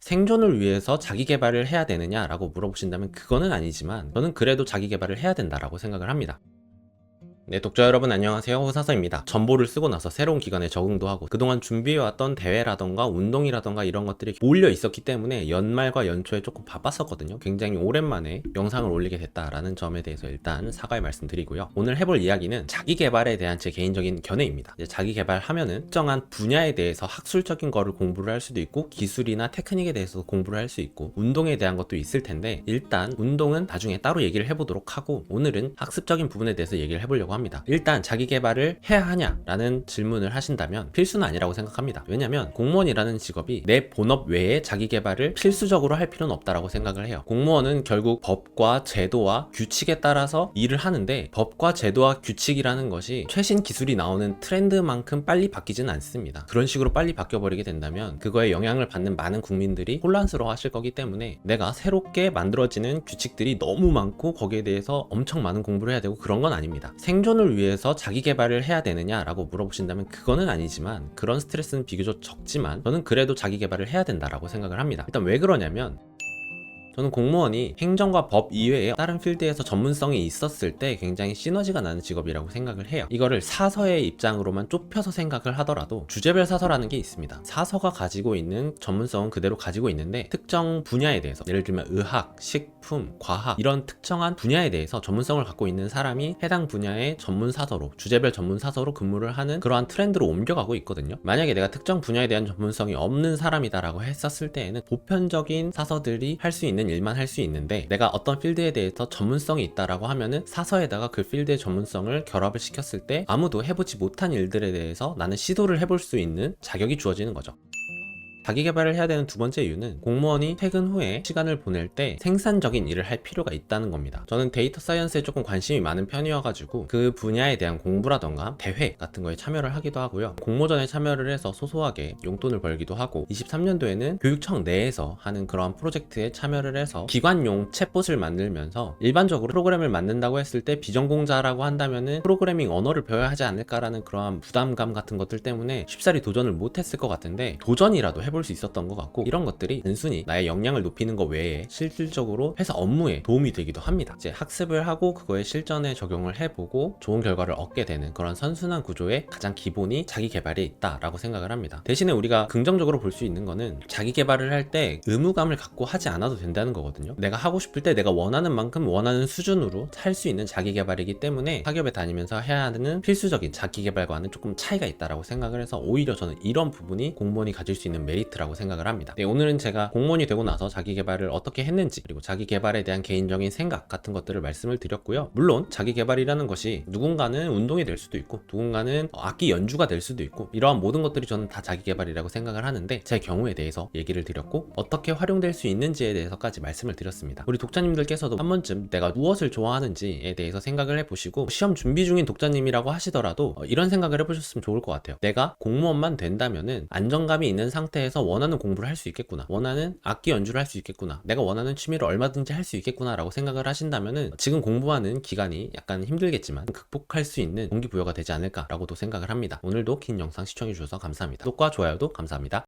생존을 위해서 자기 개발을 해야 되느냐라고 물어보신다면 그거는 아니지만 저는 그래도 자기 개발을 해야 된다라고 생각을 합니다. 네, 독자 여러분 안녕하세요. 호사서입니다. 전보를 쓰고 나서 새로운 기간에 적응도 하고 그동안 준비해왔던 대회라던가 운동이라던가 이런 것들이 몰려 있었기 때문에 연말과 연초에 조금 바빴었거든요. 굉장히 오랜만에 영상을 올리게 됐다라는 점에 대해서 일단 사과의 말씀드리고요. 오늘 해볼 이야기는 자기 개발에 대한 제 개인적인 견해입니다. 이제 자기 개발하면은 특정한 분야에 대해서 학술적인 거를 공부를 할 수도 있고 기술이나 테크닉에 대해서 공부를 할 수 있고 운동에 대한 것도 있을 텐데 일단 운동은 나중에 따로 얘기를 해보도록 하고 오늘은 학습적인 부분에 대해서 얘기를 해보려고 합니다. 일단 자기 개발을 해야 하냐라는 질문을 하신다면 필수는 아니라고 생각합니다. 왜냐면 공무원이라는 직업이 내 본업 외에 자기 개발을 필수적으로 할 필요는 없다라고 생각을 해요. 공무원은 결국 법과 제도와 규칙에 따라서 일을 하는데 법과 제도와 규칙이라는 것이 최신 기술이 나오는 트렌드만큼 빨리 바뀌지는 않습니다. 그런 식으로 빨리 바뀌어버리게 된다면 그거에 영향을 받는 많은 국민들이 혼란스러워 하실 거기 때문에 내가 새롭게 만들어지는 규칙들이 너무 많고 거기에 대해서 엄청 많은 공부를 해야 되고 그런 건 아닙니다. 생존을 위해서 자기 개발을 해야 되느냐라고 물어보신다면 그거는 아니지만 그런 스트레스는 비교적 적지만 저는 그래도 자기 개발을 해야 된다라고 생각을 합니다. 일단 왜 그러냐면 저는 공무원이 행정과 법 이외에 다른 필드에서 전문성이 있었을 때 굉장히 시너지가 나는 직업이라고 생각을 해요. 이거를 사서의 입장으로만 좁혀서 생각을 하더라도 주제별 사서라는 게 있습니다. 사서가 가지고 있는 전문성은 그대로 가지고 있는데 특정 분야에 대해서 예를 들면 의학, 식품, 과학 이런 특정한 분야에 대해서 전문성을 갖고 있는 사람이 해당 분야의 전문 사서로 주제별 전문 사서로 근무를 하는 그러한 트렌드로 옮겨가고 있거든요. 만약에 내가 특정 분야에 대한 전문성이 없는 사람이다라고 했었을 때에는 보편적인 사서들이 할 수 있는 일만 할 수 있는데 내가 어떤 필드에 대해서 전문성이 있다라고 하면은 사서에다가 그 필드의 전문성을 결합을 시켰을 때 아무도 해보지 못한 일들에 대해서 나는 시도를 해볼 수 있는 자격이 주어지는 거죠. 자기 개발을 해야 되는 두 번째 이유는 공무원이 퇴근 후에 시간을 보낼 때 생산적인 일을 할 필요가 있다는 겁니다. 저는 데이터 사이언스에 조금 관심이 많은 편이어가지고 그 분야에 대한 공부라던가 대회 같은 거에 참여를 하기도 하고요. 공모전에 참여를 해서 소소하게 용돈을 벌기도 하고 23년도에는 교육청 내에서 하는 그런 프로젝트에 참여를 해서 기관용 챗봇을 만들면서 일반적으로 프로그램을 만든다고 했을 때 비전공자라고 한다면은 프로그래밍 언어를 배워야 하지 않을까라는 그러한 부담감 같은 것들 때문에 쉽사리 도전을 못했을 것 같은데 도전이라도 해볼 수 있었던 것 같고 이런 것들이 단순히 나의 역량을 높이는 것 외에 실질적으로 회사 업무에 도움이 되기도 합니다. 이제 학습을 하고 그거에 실전에 적용을 해보고 좋은 결과를 얻게 되는 그런 선순환 구조의 가장 기본이 자기 개발에 있다라고 생각을 합니다. 대신에 우리가 긍정적으로 볼 수 있는 거는 자기 개발을 할 때 의무감을 갖고 하지 않아도 된다는 거거든요. 내가 하고 싶을 때 내가 원하는 만큼 원하는 수준으로 할 수 있는 자기 개발이기 때문에 사기업에 다니면서 해야 하는 필수적인 자기 개발과는 조금 차이가 있다라고 생각을 해서 오히려 저는 이런 부분이 공무원이 가질 수 있는 메리트라고 생각을 합니다. 네, 오늘은 제가 공무원이 되고 나서 자기 개발을 어떻게 했는지 그리고 자기 개발에 대한 개인적인 생각 같은 것들을 말씀을 드렸고요. 물론 자기 개발이라는 것이 누군가는 운동이 될 수도 있고 누군가는 악기 연주가 될 수도 있고 이러한 모든 것들이 저는 다 자기 개발이라고 생각을 하는데 제 경우에 대해서 얘기를 드렸고 어떻게 활용될 수 있는지에 대해서까지 말씀을 드렸습니다. 우리 독자님들께서도 한 번쯤 내가 무엇을 좋아하는지에 대해서 생각을 해보시고 시험 준비 중인 독자님이라고 하시더라도 이런 생각을 해보셨으면 좋을 것 같아요. 내가 공무원만 된다면은 안정감이 있는 상태에서 원하는 공부를 할 수 있겠구나, 원하는 악기 연주를 할 수 있겠구나, 내가 원하는 취미를 얼마든지 할 수 있겠구나 라고 생각을 하신다면은 지금 공부하는 기간이 약간 힘들겠지만 극복할 수 있는 동기부여가 되지 않을까 라고도 생각을 합니다. 오늘도 긴 영상 시청해 주셔서 감사합니다. 구독과 좋아요도 감사합니다.